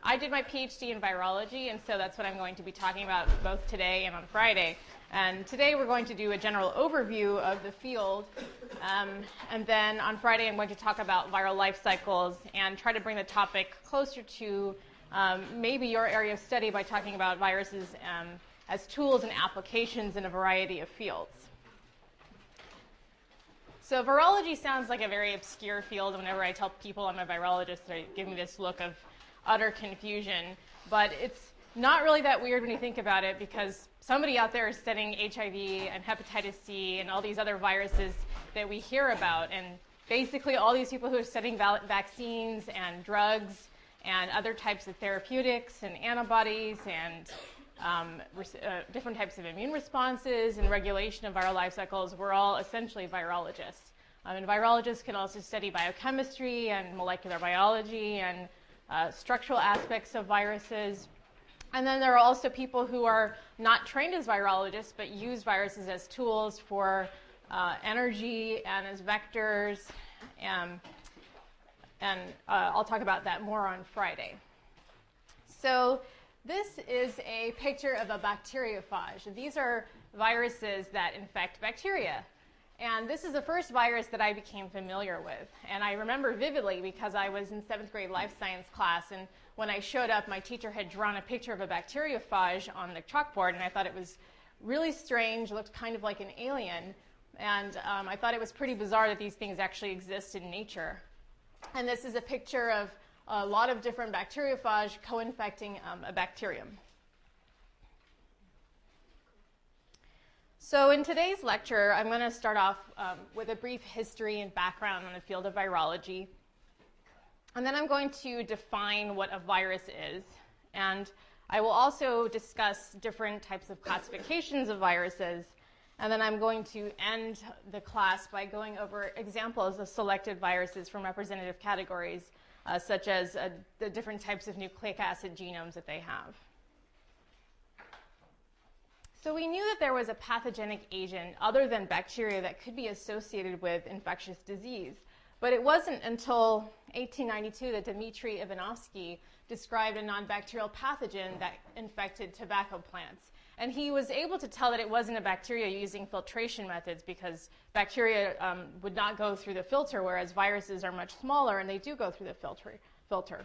I did my PhD in virology, and so that's what I'm going to be talking about both today and on Friday. And today we're going to do a general overview of the field, and then on Friday I'm going to talk about viral life cycles and try to bring the topic closer to maybe your area of study by talking about viruses as tools and applications in a variety of fields. So virology sounds like a very obscure field. Whenever I tell people I'm a virologist, they give me this look of utter confusion. But it's not really that weird when you think about it, because somebody out there is studying HIV and Hepatitis C and all these other viruses that we hear about. And basically all these people who are studying vaccines and drugs and other types of therapeutics and antibodies and different types of immune responses and regulation of viral life cycles, we're all essentially virologists. And virologists can also study biochemistry and molecular biology and structural aspects of viruses. And then there are also people who are not trained as virologists but use viruses as tools for energy and as vectors. And I'll talk about that more on Friday. So this is a picture of a bacteriophage. These are viruses that infect bacteria. And this is the first virus that I became familiar with. And I remember vividly because I was in 7th grade life science class, and when I showed up, my teacher had drawn a picture of a bacteriophage on the chalkboard, and I thought it was really strange, looked kind of like an alien. And I thought it was pretty bizarre that these things actually exist in nature. And this is a picture of a lot of different bacteriophage co-infecting a bacterium. So in today's lecture, I'm going to start off with a brief history and background on the field of virology. And then I'm going to define what a virus is. And I will also discuss different types of classifications of viruses. And then I'm going to end the class by going over examples of selected viruses from representative categories, such as the different types of nucleic acid genomes that they have. So we knew that there was a pathogenic agent other than bacteria that could be associated with infectious disease. But it wasn't until 1892 that Dmitry Ivanovsky described a non-bacterial pathogen that infected tobacco plants. And he was able to tell that it wasn't a bacteria using filtration methods, because bacteria would not go through the filter, whereas viruses are much smaller and they do go through the filter.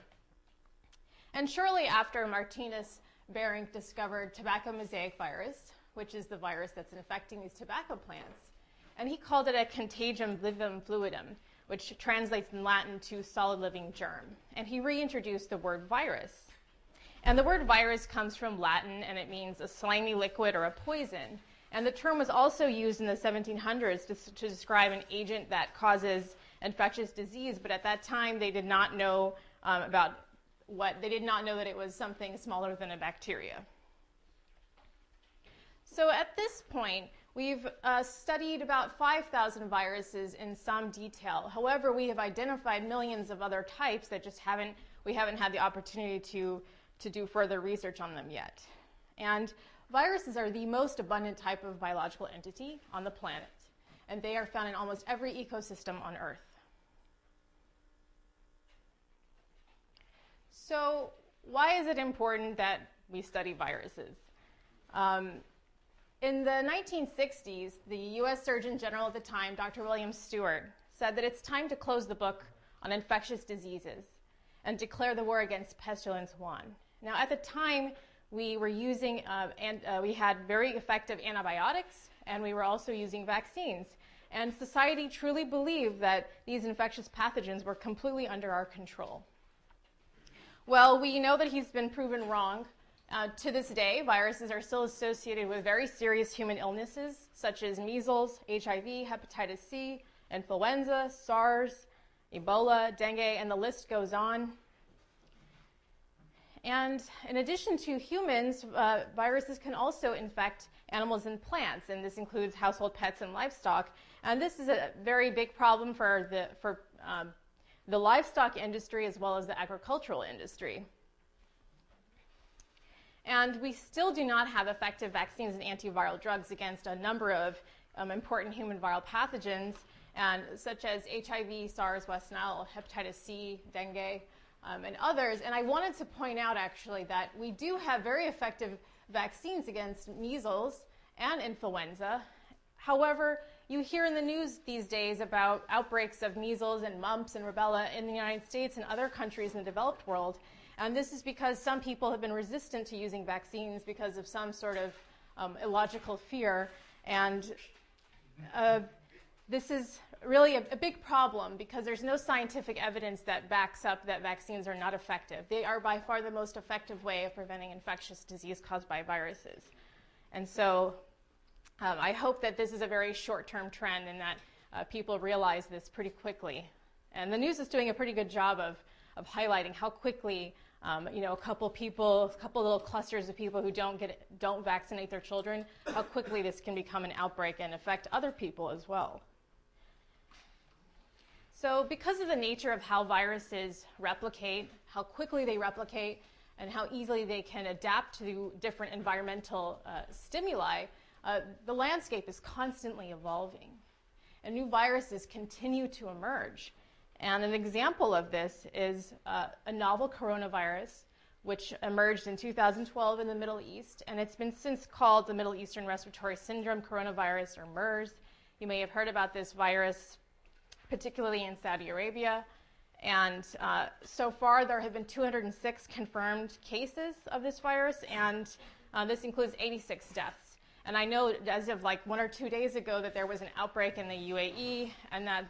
And shortly after, Martinus Behring discovered tobacco mosaic virus, which is the virus that's infecting these tobacco plants. And he called it a contagium vivum fluidum, which translates in Latin to solid living germ. And he reintroduced the word virus. And the word virus comes from Latin, and it means a slimy liquid or a poison. And the term was also used in the 1700s to describe an agent that causes infectious disease, but at that time they did not know they did not know that it was something smaller than a bacteria. So at this point, we've studied about 5,000 viruses in some detail. However, we have identified millions of other types that we haven't had the opportunity to do further research on them yet. And viruses are the most abundant type of biological entity on the planet, and they are found in almost every ecosystem on Earth. So why is it important that we study viruses? In the 1960s, the US Surgeon General at the time, Dr. William Stewart, said that it's time to close the book on infectious diseases and declare the war against pestilence won. Now, at the time, we were using, we had very effective antibiotics, and we were also using vaccines. And society truly believed that these infectious pathogens were completely under our control. Well, we know that he's been proven wrong. To this day, viruses are still associated with very serious human illnesses, such as measles, HIV, hepatitis C, influenza, SARS, Ebola, dengue, and the list goes on. And in addition to humans, viruses can also infect animals and plants, and this includes household pets and livestock. And this is a very big problem for the livestock industry as well as the agricultural industry. And we still do not have effective vaccines and antiviral drugs against a number of important human viral pathogens, such as HIV, SARS, West Nile, hepatitis C, dengue. and others. And I wanted to point out, actually, that we do have very effective vaccines against measles and influenza. However, you hear in the news these days about outbreaks of measles and mumps and rubella in the United States and other countries in the developed world. And this is because some people have been resistant to using vaccines because of some sort of illogical fear. And this is really a big problem because there's no scientific evidence that backs up that vaccines are not effective. They are by far the most effective way of preventing infectious disease caused by viruses. And so I hope that this is a very short-term trend and that people realize this pretty quickly. And the news is doing a pretty good job of highlighting how quickly a couple little clusters of people who don't vaccinate their children, how quickly this can become an outbreak and affect other people as well. So because of the nature of how viruses replicate, how quickly they replicate, and how easily they can adapt to different environmental stimuli, the landscape is constantly evolving. And new viruses continue to emerge. And an example of this is a novel coronavirus, which emerged in 2012 in the Middle East. And it's been since called the Middle Eastern Respiratory Syndrome coronavirus, or MERS. You may have heard about this virus, particularly in Saudi Arabia. And so far, there have been 206 confirmed cases of this virus, and this includes 86 deaths. And I know as of like 1 or 2 days ago that there was an outbreak in the UAE, and that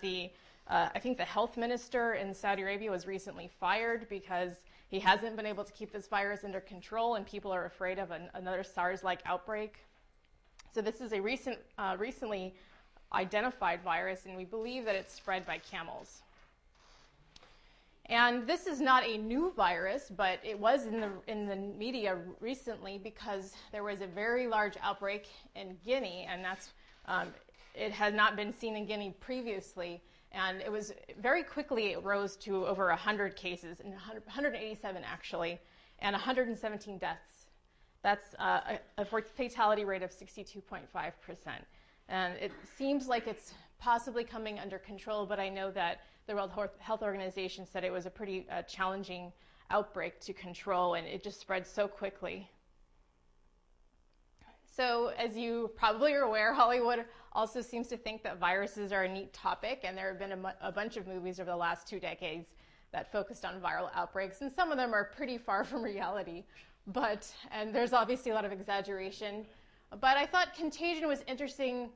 I think the health minister in Saudi Arabia was recently fired because he hasn't been able to keep this virus under control, and people are afraid of another SARS-like outbreak. So this is a recently identified virus, and we believe that it's spread by camels. And this is not a new virus, but it was in the media recently because there was a very large outbreak in Guinea, and it had not been seen in Guinea previously. And it was very quickly, it rose to over 100 cases, and 187 actually, and 117 deaths. That's a fatality rate of 62.5%. And it seems like it's possibly coming under control, but I know that the World Health Organization said it was a pretty challenging outbreak to control, and it just spread so quickly. So as you probably are aware, Hollywood also seems to think that viruses are a neat topic, and there have been a bunch of movies over the last 2 decades that focused on viral outbreaks, and some of them are pretty far from reality, and there's obviously a lot of exaggeration. But I thought Contagion was interesting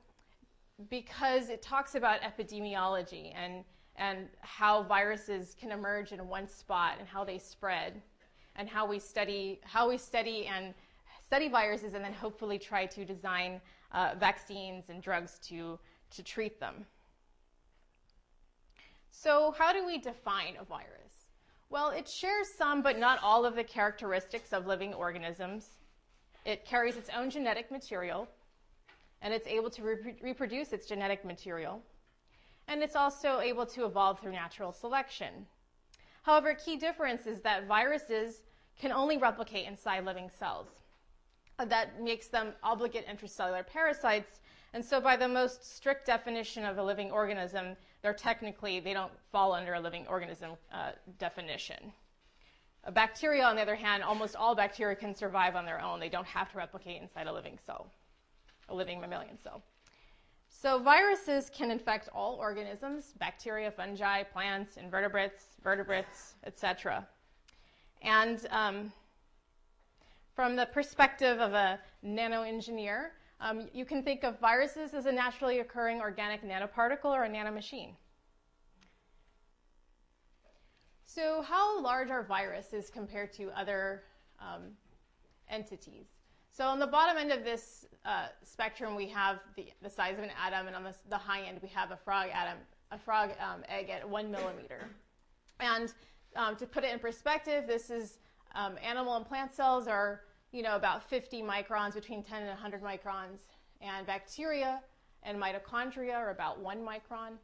because it talks about epidemiology and how viruses can emerge in one spot and how they spread, and how we study viruses and then hopefully try to design vaccines and drugs to treat them. So how do we define a virus? Well, it shares some but not all of the characteristics of living organisms. It carries its own genetic material, and it's able to reproduce its genetic material. And it's also able to evolve through natural selection. However, a key difference is that viruses can only replicate inside living cells. That makes them obligate intracellular parasites, and so by the most strict definition of a living organism, they don't fall under a living organism definition. A bacteria, on the other hand, almost all bacteria can survive on their own. They don't have to replicate inside a living cell, a living mammalian cell. So viruses can infect all organisms, bacteria, fungi, plants, invertebrates, vertebrates, etc. And from the perspective of a nanoengineer, you can think of viruses as a naturally occurring organic nanoparticle or a nanomachine. So how large are viruses compared to other entities? So on the bottom end of this spectrum, we have the size of an atom, and on the high end, we have a frog egg at 1 millimeter. And to put it in perspective, this is animal and plant cells are about 50 microns, between 10 and 100 microns, and bacteria and mitochondria are about 1 micron.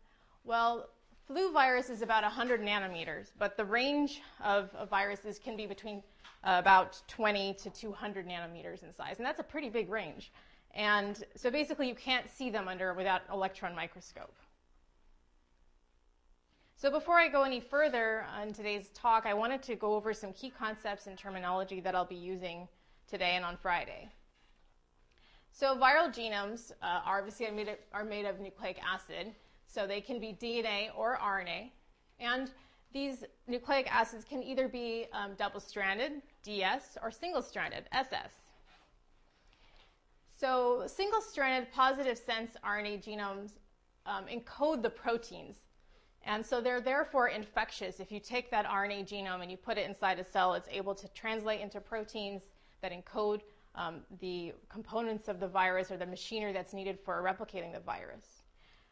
Well, flu virus is about 100 nanometers, but the range of viruses can be between about 20 to 200 nanometers in size, and that's a pretty big range. And so basically you can't see them without an electron microscope. So before I go any further on today's talk, I wanted to go over some key concepts and terminology that I'll be using today and on Friday. So viral genomes are obviously made of nucleic acid, so they can be DNA or RNA, and these nucleic acids can either be double-stranded, DS, or single-stranded, SS. So single-stranded positive sense RNA genomes encode the proteins, and so they're therefore infectious. If you take that RNA genome and you put it inside a cell, it's able to translate into proteins that encode the components of the virus or the machinery that's needed for replicating the virus.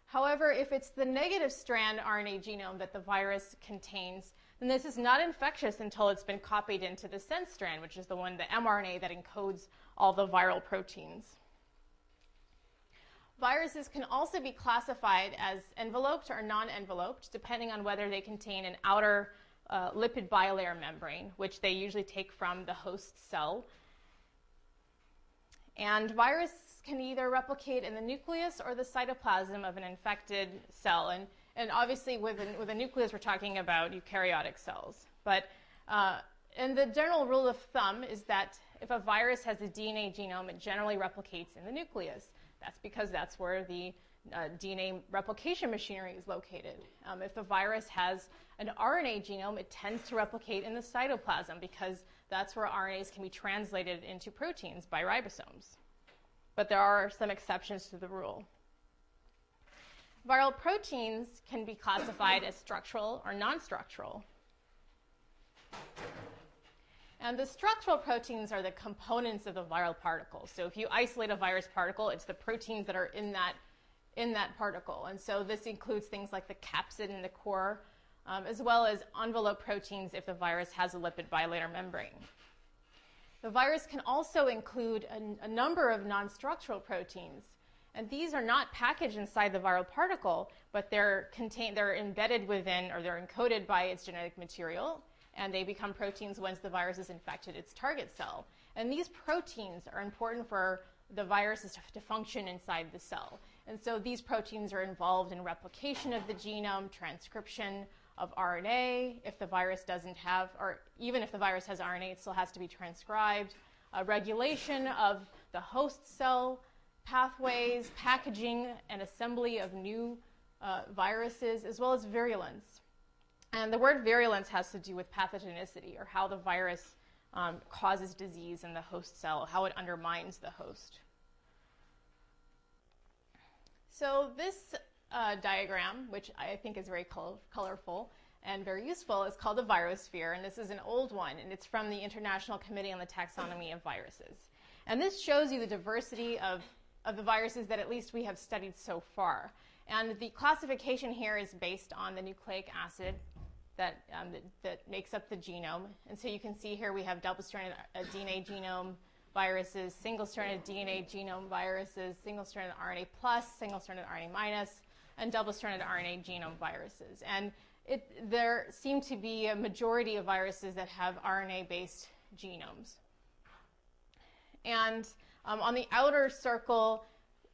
However, if it's the negative strand RNA genome that the virus contains, then this is not infectious until it's been copied into the sense strand, which is the mRNA that encodes all the viral proteins. Viruses can also be classified as enveloped or non-enveloped, depending on whether they contain an outer lipid bilayer membrane, which they usually take from the host cell. And viruses can either replicate in the nucleus or the cytoplasm of an infected cell. And obviously with a nucleus, we're talking about eukaryotic cells. But and the general rule of thumb is that if a virus has a DNA genome, it generally replicates in the nucleus. That's because that's where the DNA replication machinery is located. If the virus has an RNA genome, it tends to replicate in the cytoplasm because that's where RNAs can be translated into proteins by ribosomes. But there are some exceptions to the rule. Viral proteins can be classified as structural or non-structural. And the structural proteins are the components of the viral particle. So if you isolate a virus particle, it's the proteins that are in that particle. And so this includes things like the capsid in the core, as well as envelope proteins if the virus has a lipid bilayer membrane. The virus can also include a number of non-structural proteins. And these are not packaged inside the viral particle, but they're embedded within, or they're encoded by its genetic material. And they become proteins once the virus has infected its target cell. And these proteins are important for the viruses to function inside the cell. And so these proteins are involved in replication of the genome, transcription of RNA. If the virus doesn't have, or even if the virus has RNA, it still has to be transcribed. Regulation of the host cell pathways, packaging and assembly of new viruses, as well as virulence. And the word virulence has to do with pathogenicity, or how the virus causes disease in the host cell, how it undermines the host. So this diagram, which I think is very colorful and very useful, is called the Virosphere, and this is an old one, and it's from the International Committee on the Taxonomy of Viruses. And this shows you the diversity of the viruses that at least we have studied so far. And the classification here is based on the nucleic acid that makes up the genome. And so you can see here we have double-stranded DNA genome viruses, single-stranded DNA genome viruses, single-stranded RNA plus, single-stranded RNA minus, and double-stranded RNA genome viruses. And there seem to be a majority of viruses that have RNA-based genomes. And on the outer circle,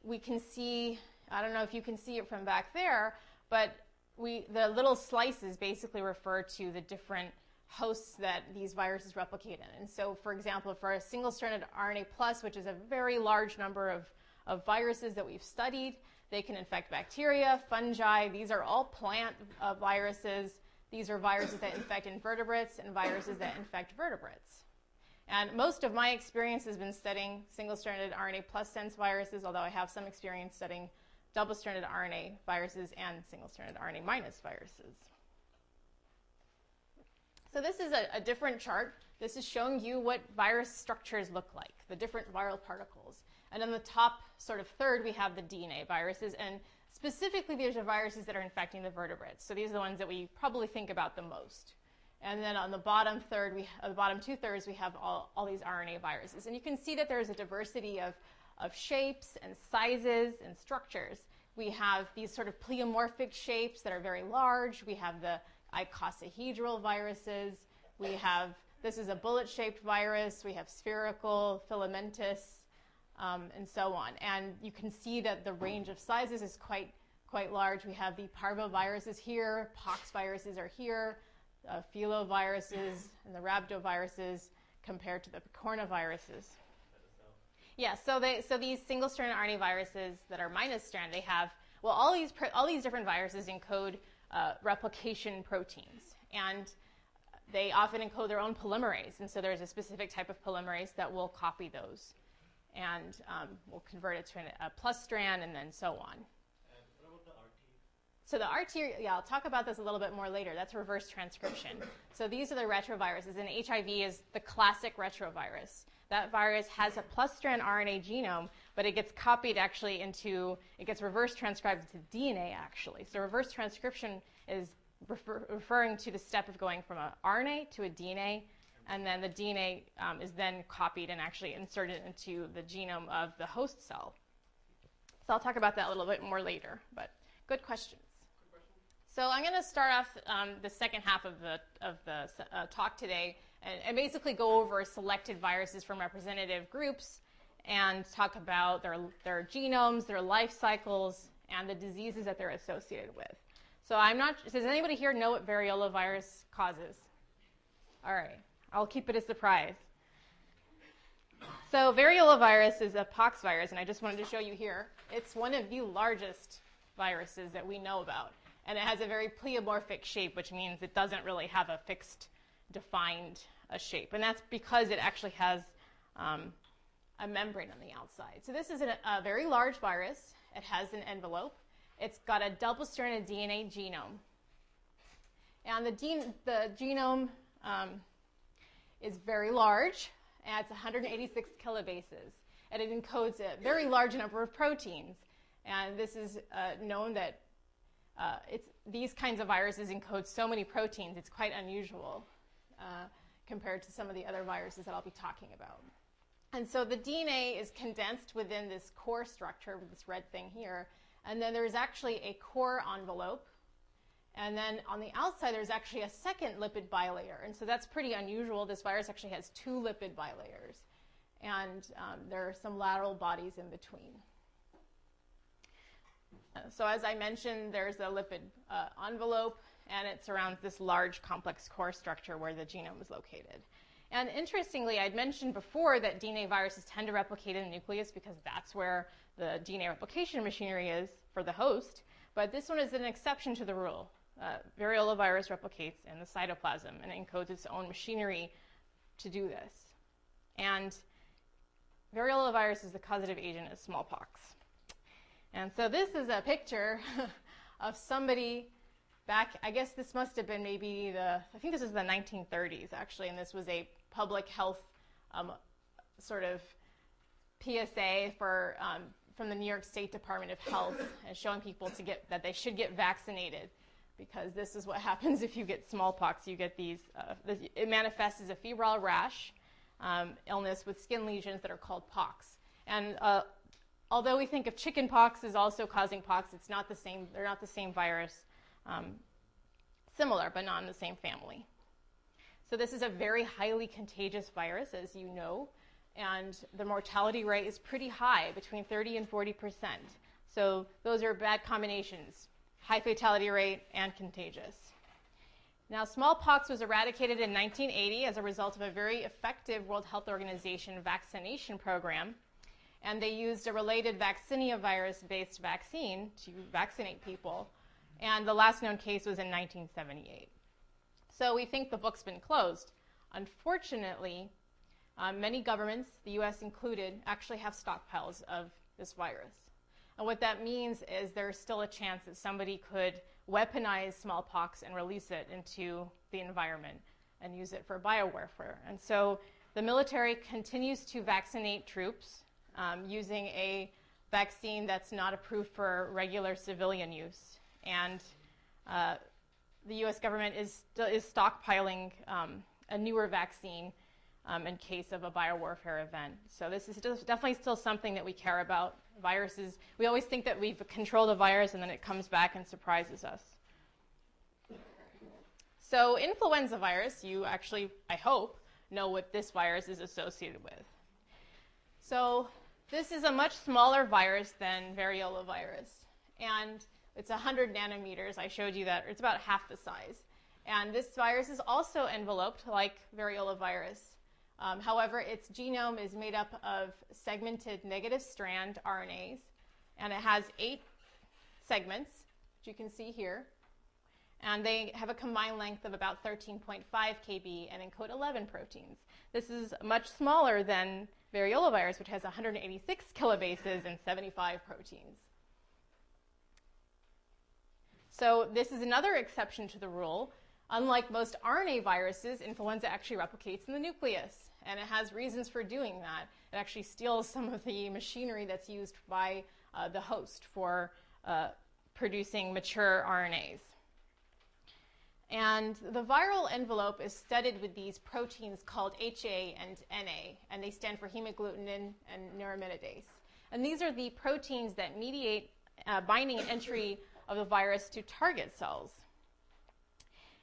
we can see, I don't know if you can see it from back there, but the little slices basically refer to the different hosts that these viruses replicate in. And so, for example, for a single-stranded RNA plus, which is a very large number of viruses that we've studied, they can infect bacteria, fungi. These are all plant viruses. These are viruses that infect invertebrates and viruses that infect vertebrates. And most of my experience has been studying single-stranded RNA plus sense viruses, although I have some experience studying double-stranded RNA viruses and single-stranded RNA minus viruses. So this is a different chart. This is showing you what virus structures look like, the different viral particles. And in the top sort of third, we have the DNA viruses. And specifically, these are viruses that are infecting the vertebrates. So these are the ones that we probably think about the most. And then on the bottom third, the bottom two-thirds, we have all these RNA viruses. And you can see that there's a diversity of shapes and sizes and structures. We have these sort of pleomorphic shapes that are very large. We have the icosahedral viruses. We have, this is a bullet-shaped virus. We have spherical, filamentous, and so on. And you can see that the range of sizes is quite quite large. We have the parvoviruses here, pox viruses are here, filoviruses and the rhabdoviruses compared to the picornaviruses. Yeah, so these single-stranded RNA viruses that are minus-strand, they have, well, all these different viruses encode replication proteins, and they often encode their own polymerase, and so there's a specific type of polymerase that will copy those, and will convert it to a plus strand, and then so on. And what about the RT? So the RT, yeah, I'll talk about this a little bit more later. That's reverse transcription. So these are the retroviruses, and HIV is the classic retrovirus. That virus has a plus strand RNA genome, but it gets copied actually it gets reverse transcribed into DNA actually. So reverse transcription is referring to the step of going from an RNA to a DNA, and then the DNA is then copied and actually inserted into the genome of the host cell. So I'll talk about that a little bit more later, but good questions. So I'm going to start off the second half of the talk today and basically go over selected viruses from representative groups and talk about their genomes, their life cycles, and the diseases that they're associated with. So does anybody here know what Variola virus causes? All right, I'll keep it a surprise. So Variola virus is a pox virus, and I just wanted to show you here. It's one of the largest viruses that we know about. And it has a very pleomorphic shape, which means it doesn't really have a fixed, defined shape. And that's because it actually has a membrane on the outside. So this is a very large virus. It has an envelope. It's got a double-stranded DNA genome. And the genome is very large, and it's 186 kilobases. And it encodes a very large number of proteins. And this is known that these kinds of viruses encode so many proteins, it's quite unusual compared to some of the other viruses that I'll be talking about. And so the DNA is condensed within this core structure, this red thing here, and then there's actually a core envelope, and then on the outside there's actually a second lipid bilayer, and so that's pretty unusual. This virus actually has 2 lipid bilayers, and there are some lateral bodies in between. So as I mentioned, there's a lipid envelope, and it surrounds this large complex core structure where the genome is located. And interestingly, I'd mentioned before that DNA viruses tend to replicate in the nucleus because that's where the DNA replication machinery is for the host, but this one is an exception to the rule. Variola virus replicates in the cytoplasm and encodes its own machinery to do this. And Variola virus is the causative agent of smallpox. And so this is a picture of somebody back, I guess this must have been maybe I think this is the 1930s actually, and this was a public health sort of PSA from the New York State Department of Health, and showing people that they should get vaccinated, because this is what happens if you get smallpox. You get it manifests as a febrile rash, illness with skin lesions that are called pox. And although we think of chicken pox as also causing pox, it's not the same. They're not the same virus. Similar, but not in the same family. So this is a very highly contagious virus, as you know, and the mortality rate is pretty high, between 30 and 40%. So those are bad combinations, high fatality rate and contagious. Now, smallpox was eradicated in 1980 as a result of a very effective World Health Organization vaccination program. And they used a related vaccinia virus-based vaccine to vaccinate people. And the last known case was in 1978. So we think the book's been closed. Unfortunately, many governments, the US included, actually have stockpiles of this virus. And what that means is there's still a chance that somebody could weaponize smallpox and release it into the environment and use it for biowarfare. And so the military continues to vaccinate troops using a vaccine that's not approved for regular civilian use. And the U.S. government is stockpiling a newer vaccine in case of a biowarfare event. So this is definitely still something that we care about. Viruses, we always think that we've controlled a virus and then it comes back and surprises us. So influenza virus, you actually, I hope, know what this virus is associated with. So this is a much smaller virus than Variola virus. And It's 100 nanometers. I showed you that. It's about half the size. And this virus is also enveloped like Variola virus. However, its genome is made up of segmented negative strand RNAs, and it has 8 segments, which you can see here. And they have a combined length of about 13.5 kb and encode 11 proteins. This is much smaller than Variola virus, which has 186 kilobases and 75 proteins. So this is another exception to the rule. Unlike most RNA viruses, influenza actually replicates in the nucleus, and it has reasons for doing that. It actually steals some of the machinery that's used by the host for producing mature RNAs. And the viral envelope is studded with these proteins called HA and NA, and they stand for hemagglutinin and neuraminidase. And these are the proteins that mediate binding and entry of the virus to target cells.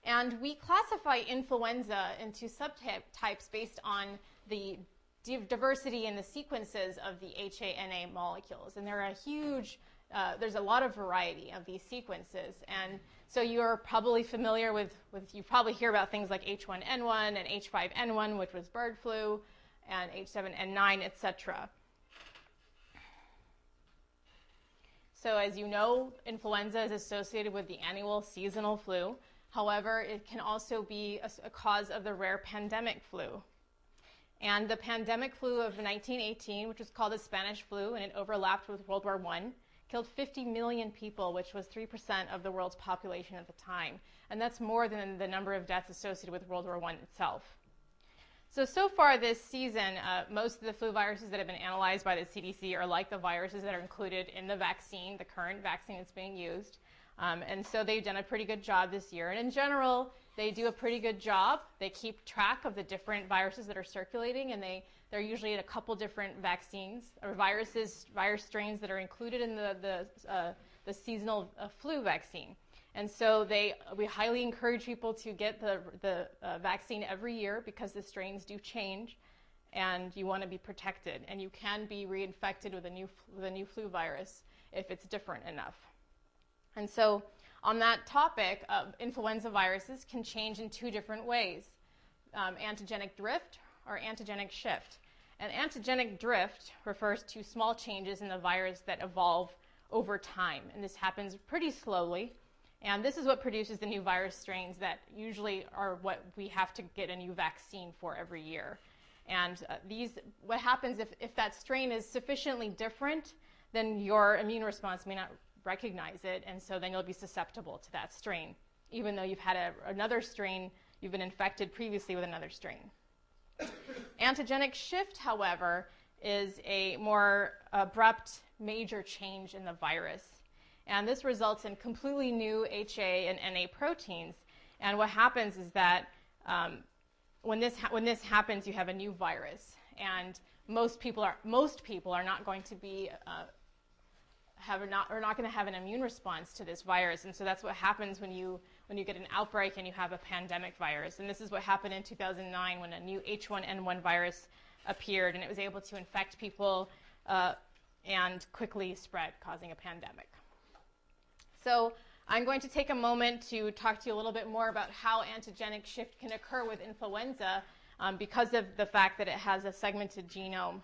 And we classify influenza into subtypes based on the diversity in the sequences of the HA-NA molecules. And there are there's a lot of variety of these sequences. And so you're probably familiar with you probably hear about things like H1N1 and H5N1, which was bird flu, and H7N9, etc. So as you know, influenza is associated with the annual seasonal flu. However, it can also be a cause of the rare pandemic flu. And the pandemic flu of 1918, which was called the Spanish flu, and it overlapped with World War I, killed 50 million people, which was 3% of the world's population at the time. And that's more than the number of deaths associated with World War I itself. So far this season, most of the flu viruses that have been analyzed by the CDC are like the viruses that are included in the vaccine, the current vaccine that's being used. And so they've done a pretty good job this year. And in general, they do a pretty good job. They keep track of the different viruses that are circulating, and they're usually in a couple different vaccines or virus strains that are included in the seasonal flu vaccine. And so we highly encourage people to get the vaccine every year because the strains do change, and you want to be protected. And you can be reinfected with a new flu virus if it's different enough. And so on that topic, influenza viruses can change in 2 different ways, antigenic drift or antigenic shift. And antigenic drift refers to small changes in the virus that evolve over time. And this happens pretty slowly. And this is what produces the new virus strains that usually are what we have to get a new vaccine for every year. And what happens if that strain is sufficiently different, then your immune response may not recognize it, and so then you'll be susceptible to that strain, even though you've had another strain, you've been infected previously with another strain. Antigenic shift, however, is a more abrupt, major change in the virus. And this results in completely new HA and NA proteins. And what happens is that when this happens, you have a new virus. And most people are not going to be are not going to have an immune response to this virus. And so that's what happens when you get an outbreak and you have a pandemic virus. And this is what happened in 2009 when a new H1N1 virus appeared, and it was able to infect people and quickly spread, causing a pandemic. So I'm going to take a moment to talk to you a little bit more about how antigenic shift can occur with influenza because of the fact that it has a segmented genome.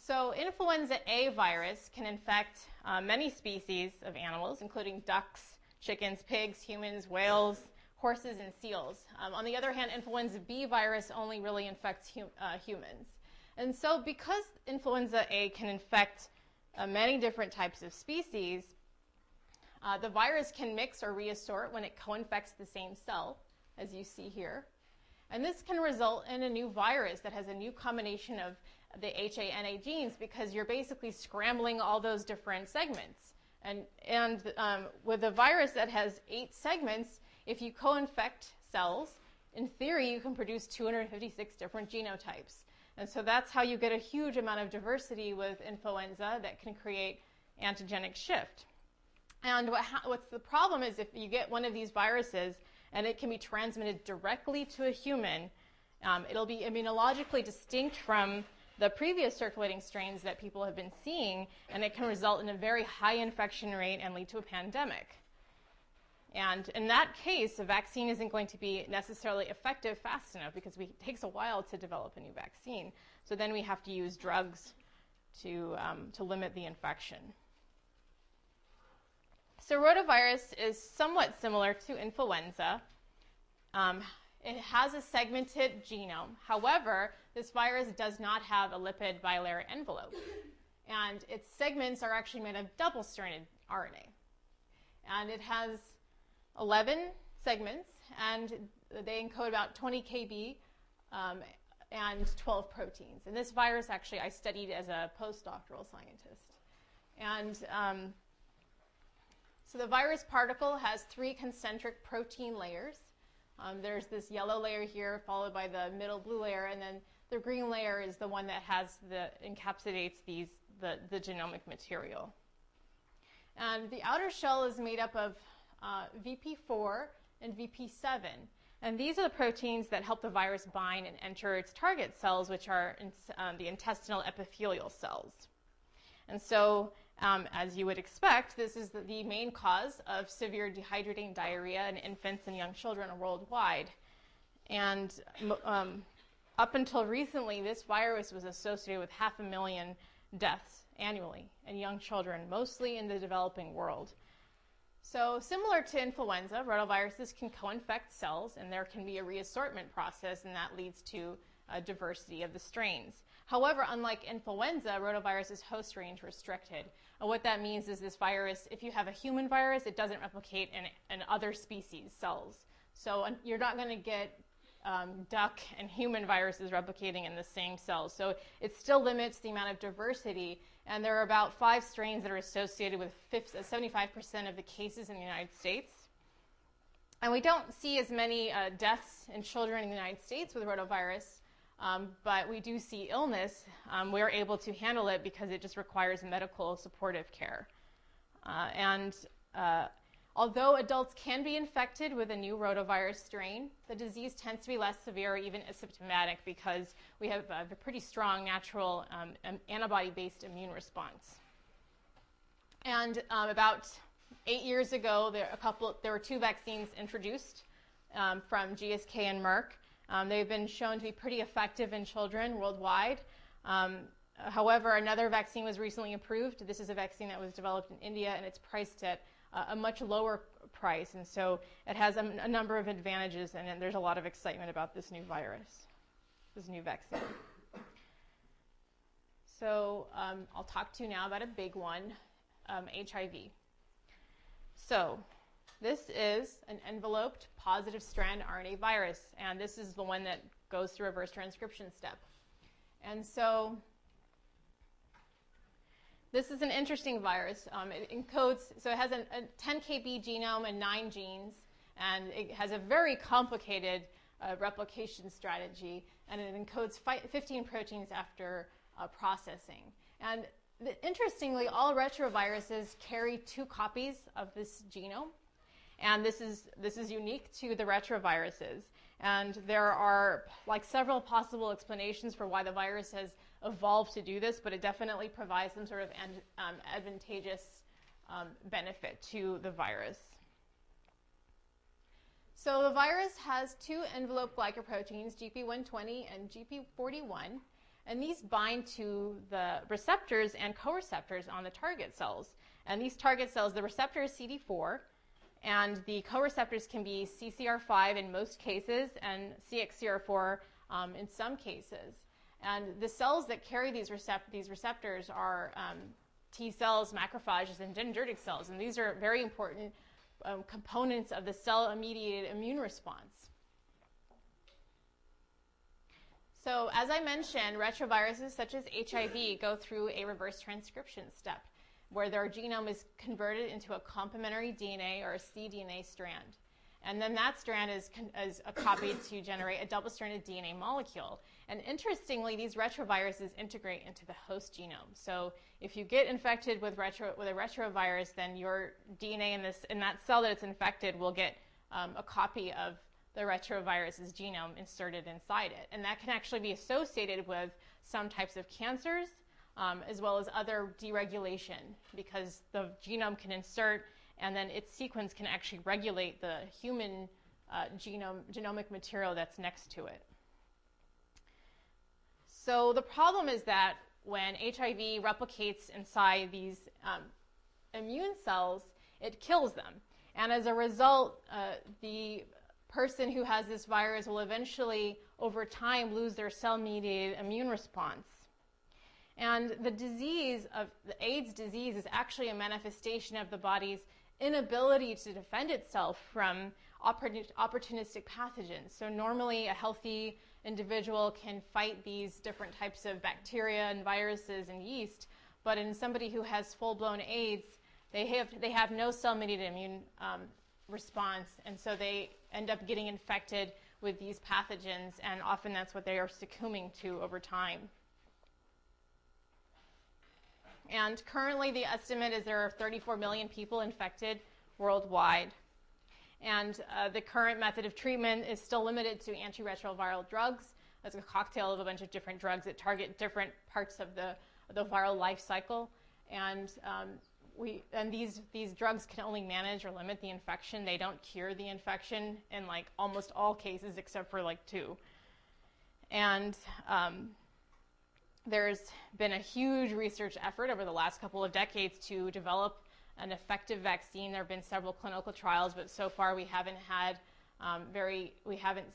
So influenza A virus can infect many species of animals, including ducks, chickens, pigs, humans, whales, horses, and seals. On the other hand, influenza B virus only really infects humans. And so because influenza A can infect many different types of species, the virus can mix or reassort when it co-infects the same cell, as you see here. And this can result in a new virus that has a new combination of the HA-NA genes because you're basically scrambling all those different segments. And with a virus that has 8 segments, if you co-infect cells, in theory, you can produce 256 different genotypes. And so that's how you get a huge amount of diversity with influenza that can create antigenic shift. And what's the problem is if you get one of these viruses and it can be transmitted directly to a human, it'll be immunologically distinct from the previous circulating strains that people have been seeing, and it can result in a very high infection rate and lead to a pandemic. And in that case, a vaccine isn't going to be necessarily effective fast enough because it takes a while to develop a new vaccine. So then we have to use drugs to limit the infection. So rotavirus is somewhat similar to influenza. It has a segmented genome. However, this virus does not have a lipid bilayer envelope. And its segments are actually made of double-stranded RNA. And it has 11 segments, and they encode about 20 kb and 12 proteins. And this virus, actually, I studied as a postdoctoral scientist. And so the virus particle has 3 concentric protein layers. There's this yellow layer here, followed by the middle blue layer, and then the green layer is the one that encapsulates the genomic material. And the outer shell is made up of VP4 and VP7. And these are the proteins that help the virus bind and enter its target cells, which are the intestinal epithelial cells. And so, as you would expect, this is the main cause of severe dehydrating diarrhea in infants and young children worldwide. And up until recently, this virus was associated with 500,000 deaths annually in young children, mostly in the developing world. So similar to influenza, rotaviruses can co-infect cells, and there can be a reassortment process, and that leads to a diversity of the strains. However, unlike influenza, rotavirus is host range restricted. And what that means is this virus, if you have a human virus, it doesn't replicate in other species cells. So you're not going to get duck and human viruses replicating in the same cells. So it still limits the amount of diversity. And there are about 5 strains that are associated with 75% of the cases in the United States. And we don't see as many deaths in children in the United States with rotavirus, but we do see illness. We're able to handle it because it just requires medical supportive care. Although adults can be infected with a new rotavirus strain, the disease tends to be less severe or even asymptomatic because we have a pretty strong natural antibody-based immune response. And about 8 years ago, there were 2 vaccines introduced from GSK and Merck. They've been shown to be pretty effective in children worldwide. However, another vaccine was recently approved. This is a vaccine that was developed in India, and it's priced at a much lower price, and so it has a number of advantages, and there's a lot of excitement about this new virus, this new vaccine. So I'll talk to you now about a big one, HIV. So this is an enveloped positive strand RNA virus, and this is the one that goes through a reverse transcription step. And so this is an interesting virus. It encodes, so it has a 10 kb genome and 9 genes, and it has a very complicated replication strategy, and it encodes 15 proteins after processing. And interestingly, all retroviruses carry 2 copies of this genome, and this is unique to the retroviruses. And there are several possible explanations for why the virus has evolved to do this, but it definitely provides some sort of advantageous benefit to the virus. So the virus has 2 envelope glycoproteins, GP120 and GP41, and these bind to the receptors and co-receptors on the target cells. And these target cells, the receptor is CD4, and the co-receptors can be CCR5 in most cases and CXCR4 in some cases. And the cells that carry these receptors are T cells, macrophages, and dendritic cells. And these are very important components of the cell-mediated immune response. So as I mentioned, retroviruses such as HIV go through a reverse transcription step where their genome is converted into a complementary DNA or a cDNA strand. And then that strand is copied to generate a double-stranded DNA molecule. And interestingly, these retroviruses integrate into the host genome. So if you get infected with a retrovirus, then your DNA in that cell that it's infected will get a copy of the retrovirus's genome inserted inside it. And that can actually be associated with some types of cancers, as well as other deregulation, because the genome can insert and then its sequence can actually regulate the human genomic material that's next to it. So the problem is that when HIV replicates inside these immune cells, it kills them. And as a result, the person who has this virus will eventually, over time, lose their cell-mediated immune response. And the disease of the AIDS disease is actually a manifestation of the body's inability to defend itself from opportunistic pathogens. So normally a healthy individual can fight these different types of bacteria and viruses and yeast, but in somebody who has full-blown AIDS, they have no cell-mediated immune response, and so they end up getting infected with these pathogens, and often that's what they are succumbing to over time. And currently the estimate is there are 34 million people infected worldwide. And the current method of treatment is still limited to antiretroviral drugs. That's a cocktail of a bunch of different drugs that target different parts of the viral life cycle. And these drugs can only manage or limit the infection. They don't cure the infection in like almost all cases except for like 2. And there's been a huge research effort over the last couple of decades to develop an effective vaccine. There have been several clinical trials, but so far we haven't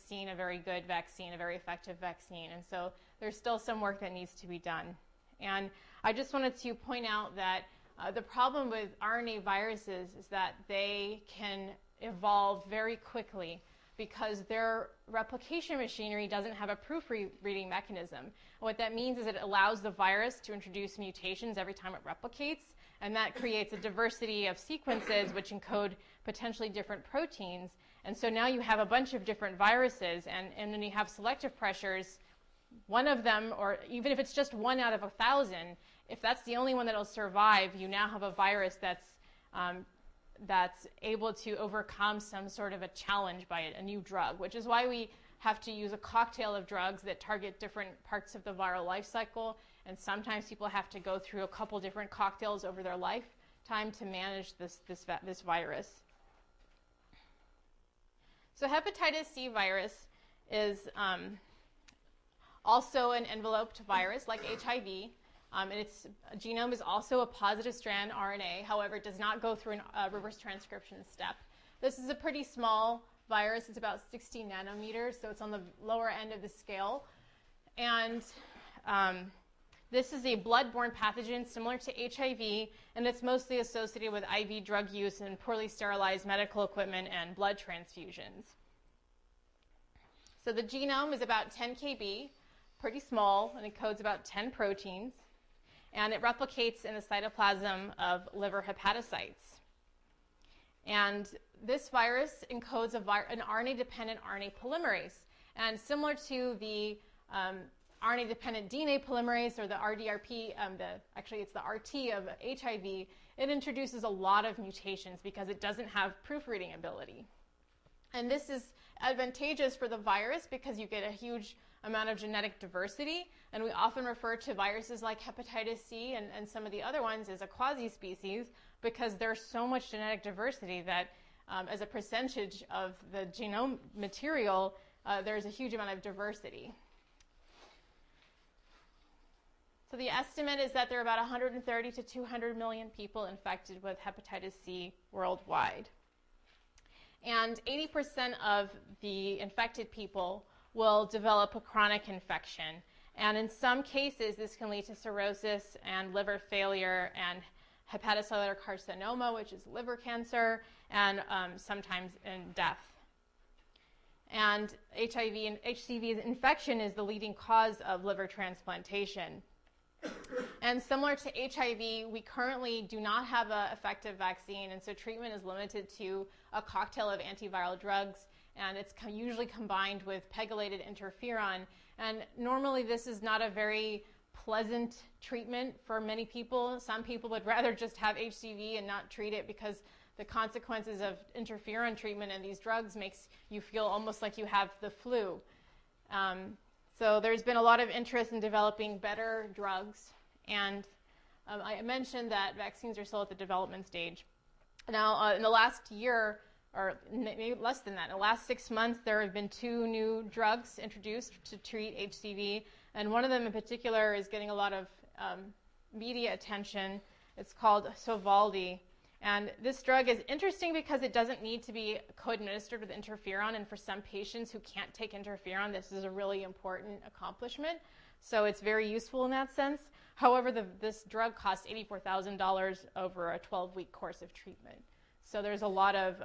seen a very good vaccine, a very effective vaccine. And so there's still some work that needs to be done. And I just wanted to point out that the problem with RNA viruses is that they can evolve very quickly because their replication machinery doesn't have a proofreading mechanism. What that means is it allows the virus to introduce mutations every time it replicates, and that creates a diversity of sequences which encode potentially different proteins. And so now you have a bunch of different viruses, and when you have selective pressures, one of them, or even if it's just 1 out of 1,000, if that's the only one that will survive, you now have a virus that's able to overcome some sort of a challenge by a new drug, which is why we have to use a cocktail of drugs that target different parts of the viral life cycle. And sometimes people have to go through a couple different cocktails over their lifetime to manage this virus. So hepatitis C virus is also an enveloped virus like HIV. And its genome is also a positive strand RNA. However, it does not go through a reverse transcription step. This is a pretty small virus. It's about 60 nanometers, so it's on the lower end of the scale. And this is a blood-borne pathogen similar to HIV, and it's mostly associated with IV drug use and poorly sterilized medical equipment and blood transfusions. So the genome is about 10 kb, pretty small, and it encodes about 10 proteins. And it replicates in the cytoplasm of liver hepatocytes. And this virus encodes an RNA-dependent RNA polymerase. And similar to the RNA-dependent DNA polymerase, or the RDRP, actually it's the RT of HIV, it introduces a lot of mutations because it doesn't have proofreading ability. And this is advantageous for the virus because you get a huge amount of genetic diversity, and we often refer to viruses like hepatitis C and some of the other ones as a quasi-species because there's so much genetic diversity that as a percentage of the genome material, there's a huge amount of diversity. So the estimate is that there are about 130 to 200 million people infected with hepatitis C worldwide. And 80% of the infected people will develop a chronic infection. And in some cases, this can lead to cirrhosis and liver failure and hepatocellular carcinoma, which is liver cancer, and sometimes in death. And HIV and HCV infection is the leading cause of liver transplantation. And similar to HIV, we currently do not have an effective vaccine, and so treatment is limited to a cocktail of antiviral drugs, and it's usually combined with pegylated interferon. And normally this is not a very pleasant treatment for many people. Some people would rather just have HCV and not treat it because the consequences of interferon treatment and these drugs makes you feel almost like you have the flu. So there's been a lot of interest in developing better drugs, and I mentioned that vaccines are still at the development stage. Now, in the last year, or maybe less than that, in the last 6 months, there have been 2 new drugs introduced to treat HCV, and one of them in particular is getting a lot of media attention. It's called Sovaldi. And this drug is interesting because it doesn't need to be co-administered with interferon, and for some patients who can't take interferon, this is a really important accomplishment. So it's very useful in that sense. However, this drug costs $84,000 over a 12-week course of treatment. So there's a lot of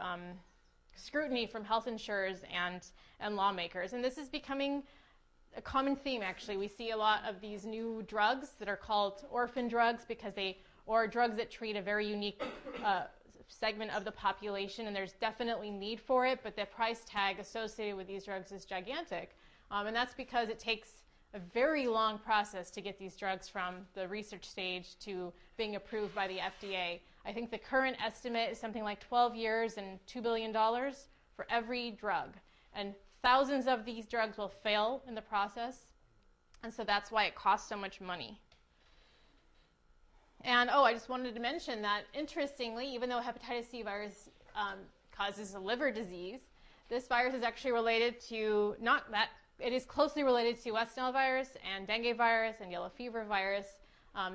scrutiny from health insurers and lawmakers. And this is becoming a common theme, actually. We see a lot of these new drugs that are called orphan drugs or drugs that treat a very unique segment of the population, and there's definitely need for it, but the price tag associated with these drugs is gigantic. And that's because it takes a very long process to get these drugs from the research stage to being approved by the FDA. I think the current estimate is something like 12 years and $2 billion for every drug. And thousands of these drugs will fail in the process, and so that's why it costs so much money. And, I just wanted to mention that, interestingly, even though hepatitis C virus causes a liver disease, this virus is actually related to, it is closely related to West Nile virus and dengue virus and yellow fever virus.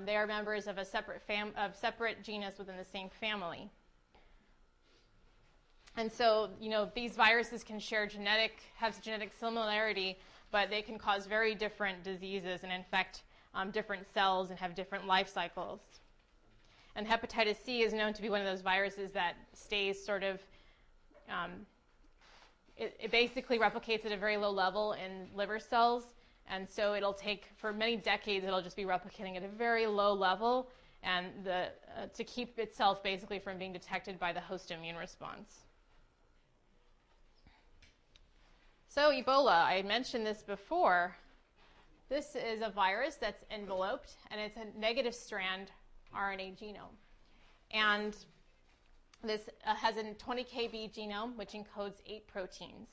They are members of a separate genus within the same family. And so, these viruses can have genetic similarity, but they can cause very different diseases and infect different cells and have different life cycles. And hepatitis C is known to be one of those viruses that stays sort of, it basically replicates at a very low level in liver cells, and so it'll take, for many decades, it'll just be replicating at a very low level, and to keep itself basically from being detected by the host immune response. So Ebola, I mentioned this before. This is a virus that's enveloped, and it's a negative strand RNA genome. And this has a 20 kb genome, which encodes 8 proteins.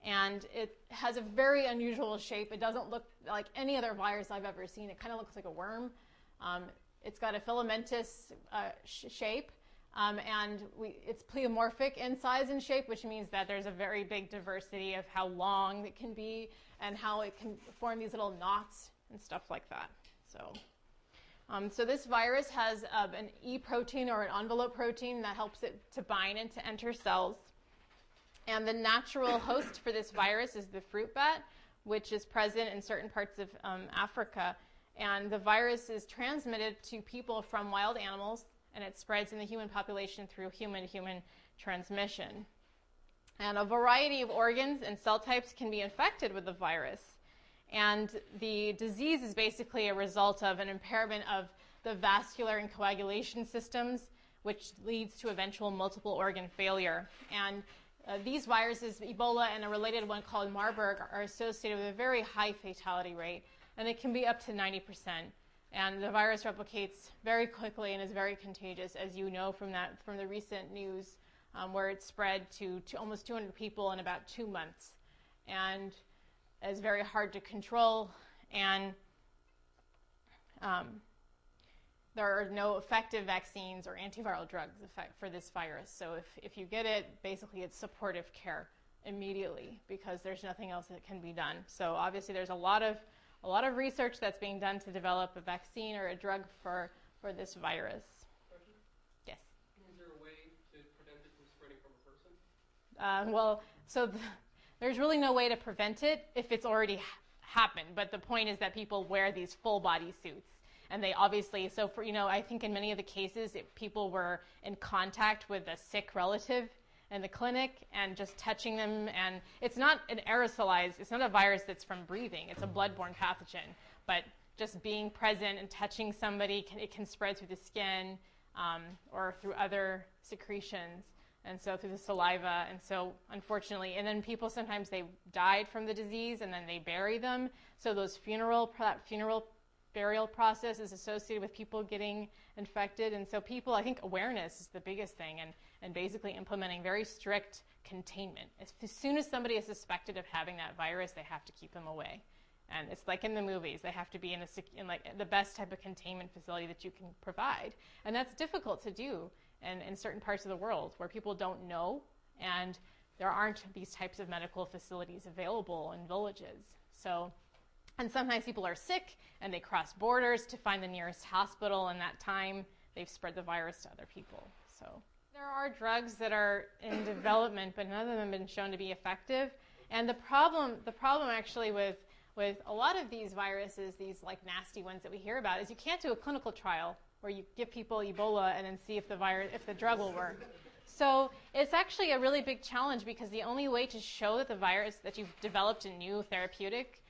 And it has a very unusual shape. It doesn't look like any other virus I've ever seen. It kind of looks like a worm. It's got a filamentous shape, and it's pleomorphic in size and shape, which means that there's a very big diversity of how long it can be and how it can form these little knots and stuff like that. So this virus has an E protein or an envelope protein that helps it to bind and to enter cells. And the natural host for this virus is the fruit bat, which is present in certain parts of Africa. And the virus is transmitted to people from wild animals, and it spreads in the human population through human-to-human transmission. And a variety of organs and cell types can be infected with the virus. And the disease is basically a result of an impairment of the vascular and coagulation systems, which leads to eventual multiple organ failure. And these viruses, Ebola and a related one called Marburg, are associated with a very high fatality rate, and it can be up to 90%. And the virus replicates very quickly and is very contagious, as you know from the recent news, where it spread to almost 200 people in about 2 months. And is very hard to control, and there are no effective vaccines or antiviral drugs for this virus. So if you get it, basically it's supportive care immediately because there's nothing else that can be done. So obviously there's a lot of research that's being done to develop a vaccine or a drug for this virus. Question? Yes? Is there a way to prevent it from spreading from a person? There's really no way to prevent it if it's already happened. But the point is that people wear these full body suits. And they obviously, I think in many of the cases, people were in contact with a sick relative in the clinic and just touching them. And it's not an aerosolized, it's not a virus that's from breathing. It's a bloodborne pathogen. But just being present and touching somebody, it can spread through the skin or through other secretions. And so through the saliva, and so unfortunately, and then people sometimes they died from the disease and then they bury them. So that funeral burial process is associated with people getting infected. And so people, I think awareness is the biggest thing, and basically implementing very strict containment. As soon as somebody is suspected of having that virus, they have to keep them away. And it's like in the movies, they have to be in like the best type of containment facility that you can provide. And that's difficult to do in certain parts of the world where people don't know, and there aren't these types of medical facilities available in villages. So, and sometimes people are sick and they cross borders to find the nearest hospital, and that time they've spread the virus to other people. So there are drugs that are in development, but none of them have been shown to be effective. And the problem actually with a lot of these viruses, these like nasty ones that we hear about, is you can't do a clinical trial where you give people Ebola and then see if the drug will work. So it's actually a really big challenge, because the only way to show that the virus that you've developed a new therapeutic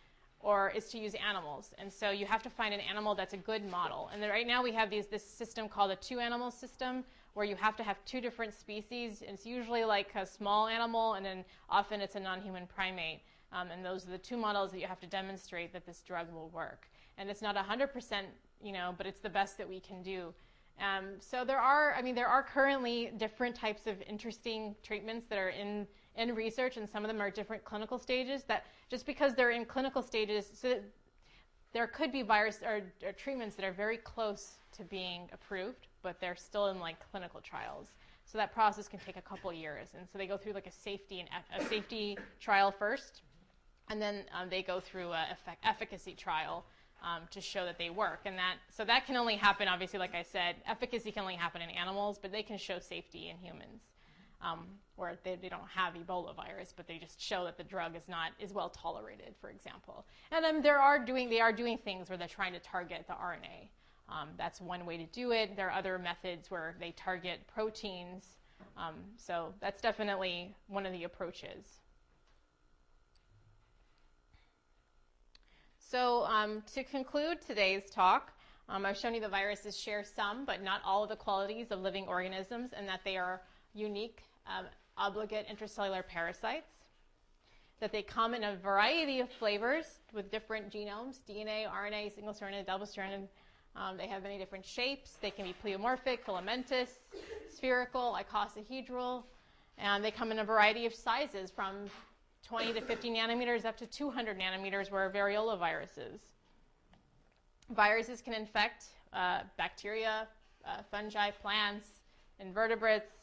is to use animals. And so you have to find an animal that's a good model. And right now we have this system called a 2-animal system, where you have to have 2 different species. It's usually like a small animal, and then often it's a non-human primate. And those are the 2 models that you have to demonstrate that this drug will work. And it's not 100%, but it's the best that we can do. So there are currently different types of interesting treatments that are in research, and some of them are different clinical stages. That just because they're in clinical stages, so there could be virus or treatments that are very close to being approved, but they're still in like clinical trials. So that process can take a couple years, and so they go through like a safety trial first, and then they go through an efficacy trial to show that they work. And that can only happen, obviously, like I said, efficacy can only happen in animals, but they can show safety in humans, where they don't have Ebola virus, but they just show that the drug is well tolerated, for example. And then they are doing things where they're trying to target the RNA. That's one way to do it. There are other methods where they target proteins. So that's definitely one of the approaches. So to conclude today's talk, I've shown you the viruses share some, but not all of the qualities of living organisms, and that they are unique, obligate intracellular parasites, that they come in a variety of flavors with different genomes, DNA, RNA, single-stranded, double-stranded. They have many different shapes. They can be pleomorphic, filamentous, spherical, icosahedral, and they come in a variety of sizes from 20 to 50 nanometers up to 200 nanometers, where Variola virus is. Viruses can infect bacteria, fungi, plants, invertebrates,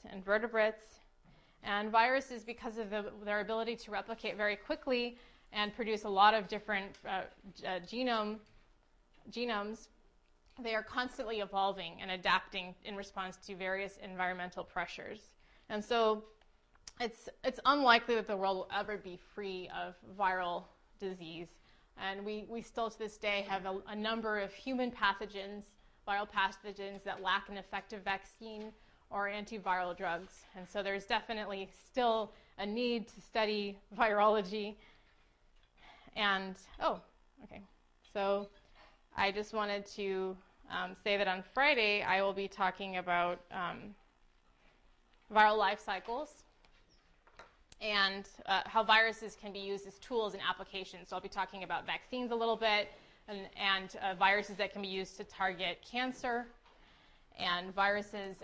and viruses, because of their ability to replicate very quickly and produce a lot of different genomes, they are constantly evolving and adapting in response to various environmental pressures. And so it's unlikely that the world will ever be free of viral disease. And we still to this day have a number of human pathogens, viral pathogens, that lack an effective vaccine or antiviral drugs. And so there's definitely still a need to study virology. And, so I just wanted to say that on Friday I will be talking about viral life cycles, and how viruses can be used as tools and applications. So I'll be talking about vaccines a little bit, and viruses that can be used to target cancer, and viruses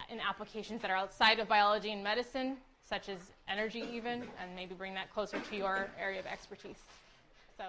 in applications that are outside of biology and medicine, such as energy even, and maybe bring that closer to your area of expertise. So.